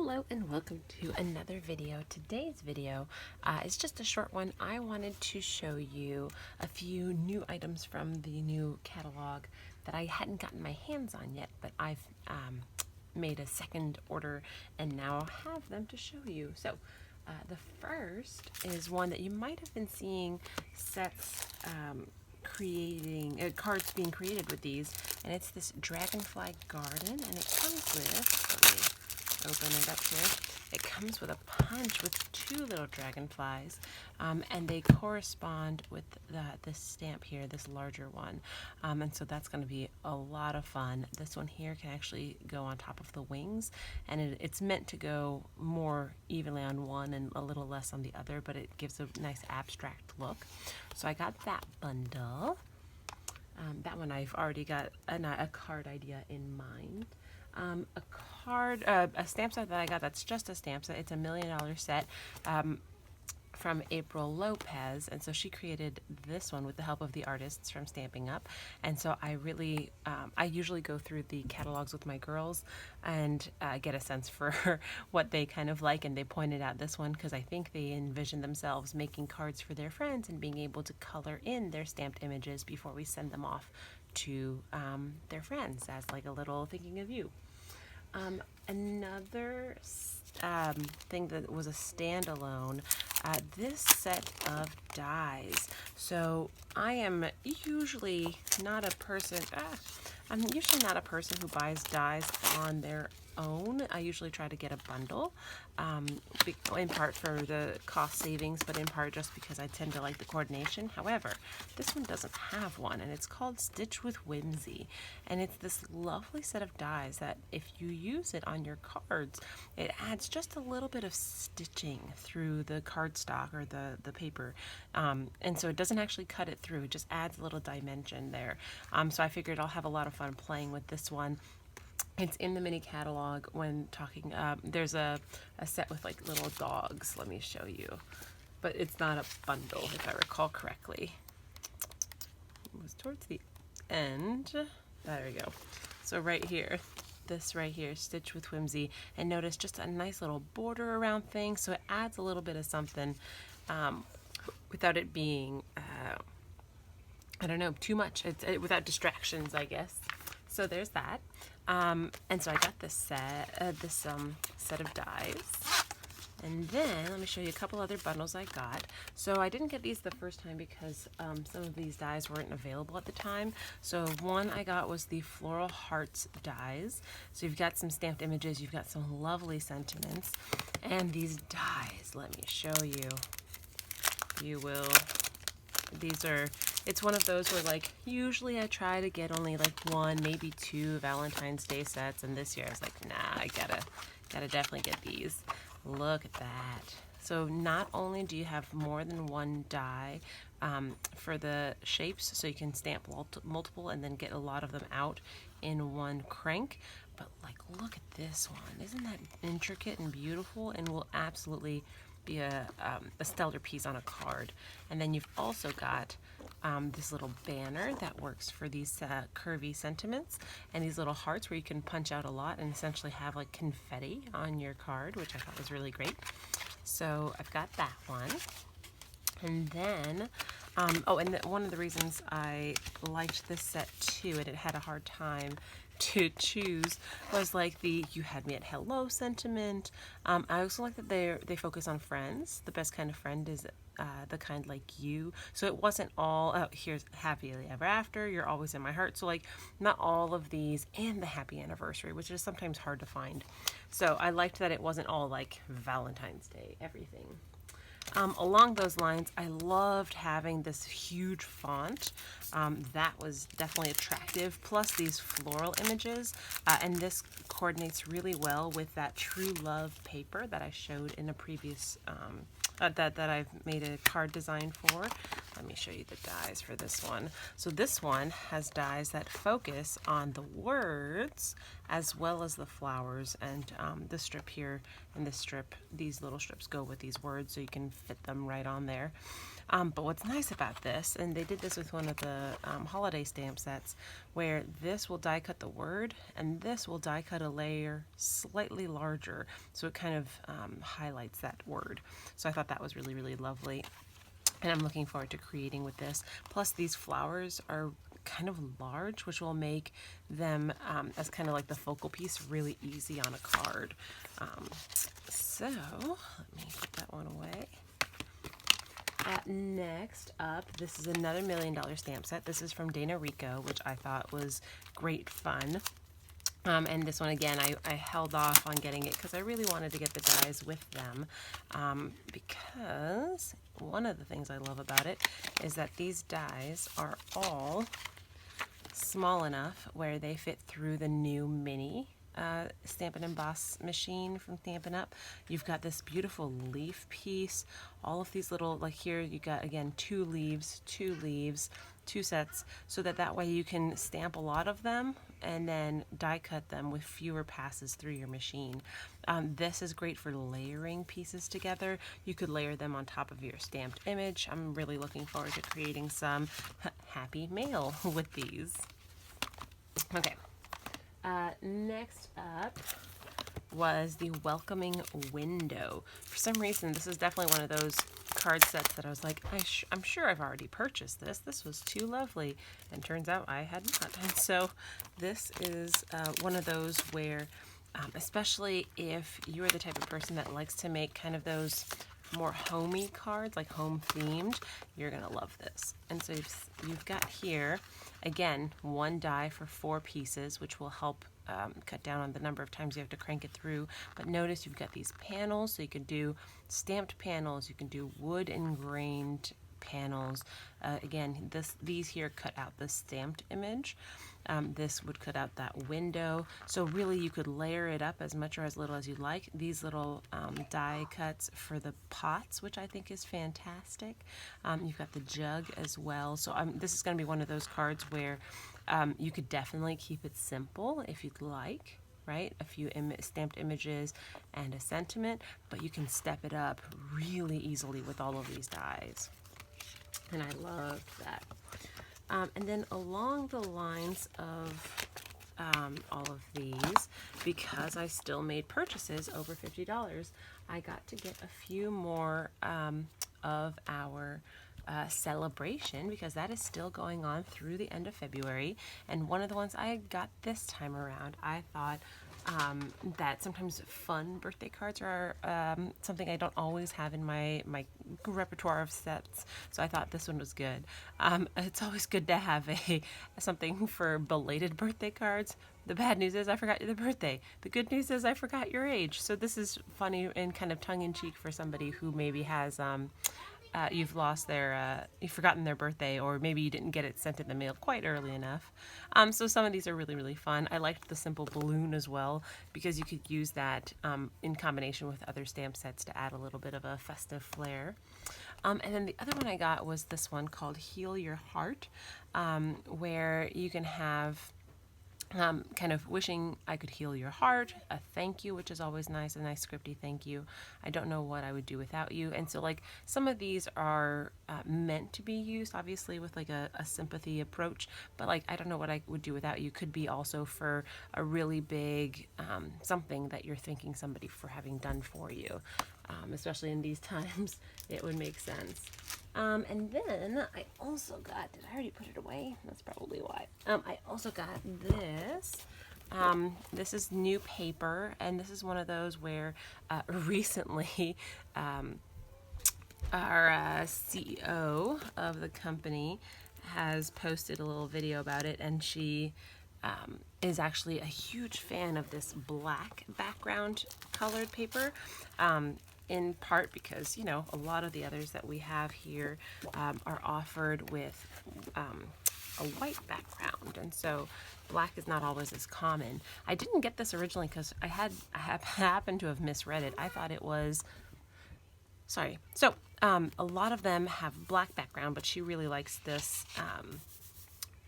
Hello and welcome to another video. Today's video is just a short one. I wanted to show you a few new items from the new catalog that I hadn't gotten my hands on yet, but I've made a second order and now have them to show you. So the first is one that you might have been seeing sets cards being created with these, and it's this Dragonfly garden, and it comes with, let me open it up here. It comes with a punch with two little dragonflies, and they correspond with this stamp here, this larger one. And so that's going to be a lot of fun. This one here can actually go on top of the wings, and it's meant to go more evenly on one and a little less on the other, but it gives a nice abstract look. So I got that bundle. That one I've already got a card idea in mind. A stamp set that I got that's just a stamp set. It's $1 million set from April Lopez, and so she created this one with the help of the artists from Stampin Up. And so I really, I usually go through the catalogs with my girls and get a sense for what they kind of like, and they pointed out this one because I think they envision themselves making cards for their friends and being able to color in their stamped images before we send them off to their friends as like a little thinking of you. Another thing that was a standalone, this set of dies. So I am usually not a person, who buys dies on their own. I usually try to get a bundle, in part for the cost savings, but in part just because I tend to like the coordination. However, this one doesn't have one, and it's called Stitch with Whimsy, and it's this lovely set of dies that if you use it on your cards, it adds just a little bit of stitching through the cardstock or the paper, and so it doesn't actually cut it through, it just adds a little dimension there. So I figured I'll have a lot of fun playing with this one. It's in the mini catalog when talking, there's a set with like little dogs, let me show you, but it's not a bundle if I recall correctly. It was towards the end, there we go. So right here, this right here, Stitch with Whimsy, and notice just a nice little border around things, so it adds a little bit of something without it being, I don't know, too much, without distractions, I guess. So there's that. And so I got this set of dies, and then let me show you a couple other bundles I got. So I didn't get these the first time because some of these dies weren't available at the time. So one I got was the Floral Hearts dies. So you've got some stamped images, you've got some lovely sentiments, and these dies, let me show you. You will. It's one of those where, like, usually I try to get only like one, maybe two Valentine's Day sets, and this year I was like, nah, I gotta definitely get these. Look at that. So not only do you have more than one die for the shapes, so you can stamp multiple and then get a lot of them out in one crank, but like, look at this one. Isn't that intricate and beautiful, and will absolutely be a stellar piece on a card. And then you've also got this little banner that works for these curvy sentiments, and these little hearts where you can punch out a lot and essentially have like confetti on your card, which I thought was really great. So I've got that one. And then, one of the reasons I liked this set too, and it had a hard time to choose, was like the "you had me at hello" sentiment. I also like that they focus on friends. The best kind of friend is the kind like you. So it wasn't all, oh, here's happily ever after, you're always in my heart. So like, not all of these, and the happy anniversary, which is sometimes hard to find. So I liked that it wasn't all like Valentine's Day everything. Along those lines, I loved having this huge font. That was definitely attractive, plus these floral images, and this coordinates really well with that True Love paper that I showed in a previous, that I've made a card design for. let me show you the dies for this one. So this one has dies that focus on the words as well as the flowers, and the strip here and this strip, these little strips go with these words so you can fit them right on there. But what's nice about this, and they did this with one of the holiday stamp sets, where this will die cut the word and this will die cut a layer slightly larger, so it kind of highlights that word. So I thought that was really, really lovely. And I'm looking forward to creating with this. Plus these flowers are kind of large, which will make them as kind of like the focal piece really easy on a card. So let me put that one away. Next up, this is another $1 Million Stamp set. This is from Dana Rico, which I thought was great fun. And this one, again, I held off on getting it because I really wanted to get the dies with them, because one of the things I love about it is that these dies are all small enough where they fit through the new mini Stamp and Emboss machine from Stampin' Up. You've got this beautiful leaf piece, all of these little, like here you got, again, two leaves, two sets, so that way you can stamp a lot of them and then die cut them with fewer passes through your machine. This is great for layering pieces together. You could layer them on top of your stamped image. I'm really looking forward to creating some happy mail with these. Okay, next up was the Welcoming Window. For some reason, this is definitely one of those card sets that I was like, I'm sure I've already purchased this. This was too lovely. And turns out I had not. And so this is one of those where, especially if you're the type of person that likes to make kind of those more homey cards, like home themed, you're gonna love this. And so you've got here, again, one die for 4 pieces, which will help cut down on the number of times you have to crank it through. But notice you've got these panels, so you can do stamped panels, you can do wood ingrained panels. Again, these here cut out the stamped image. This would cut out that window. So really you could layer it up as much or as little as you'd like. These little die cuts for the pots, which I think is fantastic. You've got the jug as well. So this is going to be one of those cards where you could definitely keep it simple if you'd like, right? A few stamped images and a sentiment, but you can step it up really easily with all of these dies. And I loved that. And then along the lines of all of these, because I still made purchases over $50, I got to get a few more of our celebration, because that is still going on through the end of February. And one of the ones I got this time around, I thought that sometimes fun birthday cards are something I don't always have in my repertoire of sets, so I thought this one was good. It's always good to have something for belated birthday cards. The bad news is I forgot the birthday. The good news is I forgot your age. So this is funny and kind of tongue-in-cheek for somebody who maybe has you've forgotten their birthday, or maybe you didn't get it sent in the mail quite early enough. So some of these are really, really fun. I liked the simple balloon as well, because you could use that in combination with other stamp sets to add a little bit of a festive flair. And then the other one I got was this one called Heal Your Heart, where you can have kind of wishing I could heal your heart, a thank you, which is always nice, a nice scripty thank you. I don't know what I would do without you. And so like some of these are meant to be used obviously with like a sympathy approach, but like I don't know what I would do without you could be also for a really big something that you're thanking somebody for having done for you. Especially in these times, it would make sense. And then I also got, did I already put it away? That's probably why. I also got this. This is new paper, and this is one of those where recently our CEO of the company has posted a little video about it, and she is actually a huge fan of this black background colored paper. In part because, you know, a lot of the others that we have here are offered with a white background, and so black is not always as common. I didn't get this originally because I happened to have misread it. I thought it was, sorry. So A lot of them have black background, but she really likes this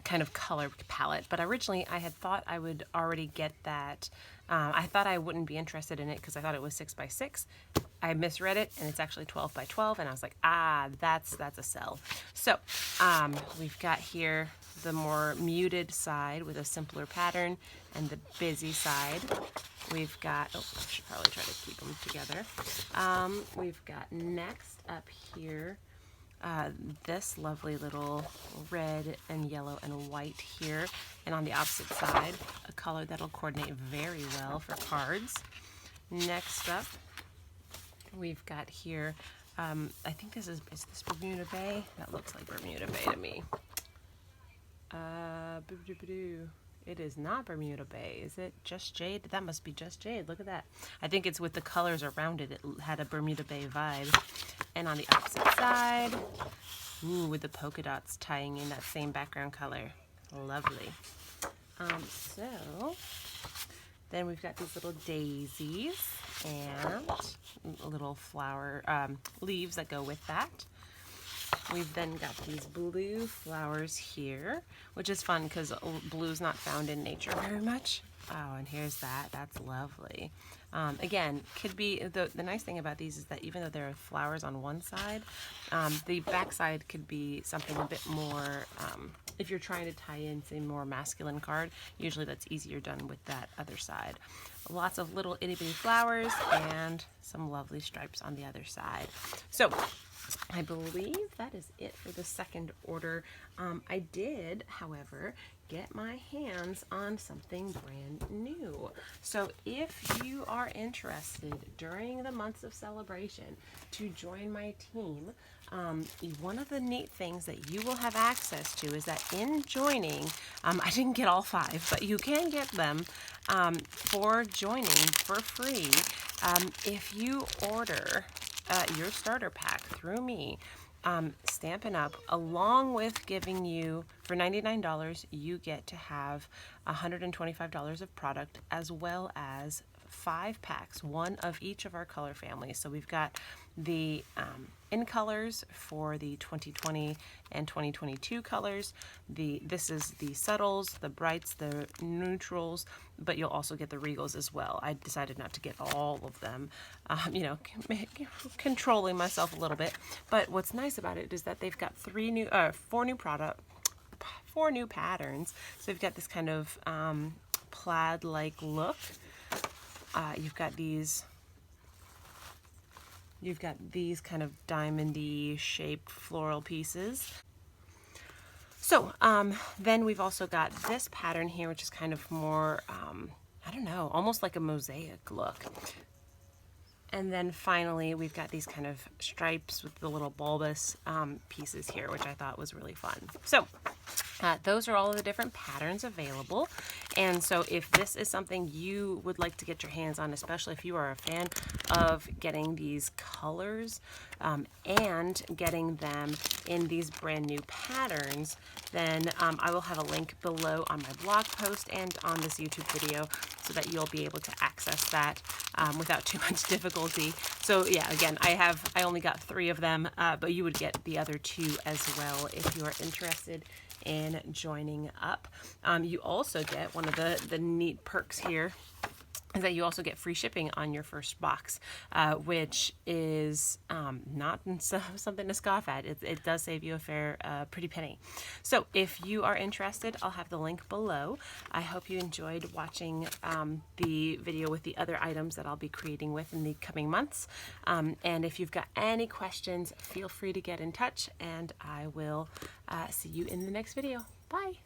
kind of color palette. But originally I had thought I would already get that. I thought I wouldn't be interested in it because I thought it was 6 by 6. I misread it and it's actually 12 by 12, and I was like, ah, that's a sell. So we've got here the more muted side with a simpler pattern, and the busy side. We've got, oh, I should probably try to keep them together. We've got next up here this lovely little red and yellow and white here, and on the opposite side a color that'll coordinate very well for cards. Next up we've got here, I think this is this Bermuda Bay? That looks like Bermuda Bay to me. It is not Bermuda Bay. Is it Just Jade? That must be Just Jade. Look at that. I think it's with the colors around it. It had a Bermuda Bay vibe. And on the opposite side, ooh, with the polka dots tying in that same background color. Lovely. So then we've got these little daisies and little flower leaves that go with that. We've then got these blue flowers here, which is fun because blue's not found in nature very much. Oh, and here's that. That's lovely. Again, could be the nice thing about these is that even though there are flowers on one side, the back side could be something a bit more, if you're trying to tie in, say, more masculine card, usually that's easier done with that other side. Lots of little itty bitty flowers and some lovely stripes on the other side. So I believe that is it for the second order. I did, however, get my hands on something brand new. So if you are interested during the months of celebration to join my team, one of the neat things that you will have access to is that in joining, I didn't get all 5, but you can get them for joining for free if you order your starter pack through me, Stampin' Up, along with giving you, for $99, you get to have $125 of product, as well as 5 packs, one of each of our color families. So we've got the in colors for the 2020 and 2022 colors. This is the subtles, the brights, the neutrals, but you'll also get the regals as well. I decided not to get all of them, you know, controlling myself a little bit. But what's nice about it is that they've got 4 new patterns. So you've got this kind of plaid-like look. You've got these kind of diamondy shaped floral pieces. So then we've also got this pattern here, which is kind of more, I don't know, almost like a mosaic look. And then finally, we've got these kind of stripes with the little bulbous pieces here, which I thought was really fun. So those are all of the different patterns available. And so if this is something you would like to get your hands on, especially if you are a fan of getting these colors and getting them in these brand new patterns, then I will have a link below on my blog post and on this YouTube video so that you'll be able to access that without too much difficulty. So yeah, again, I only got 3 of them, but you would get the other 2 as well if you are interested in joining up. You also get one of the neat perks here is that you also get free shipping on your first box, which is not something to scoff at. It does save you a fair, pretty penny. So if you are interested, I'll have the link below. I hope you enjoyed watching the video with the other items that I'll be creating with in the coming months. And if you've got any questions, feel free to get in touch, and I will see you in the next video. Bye.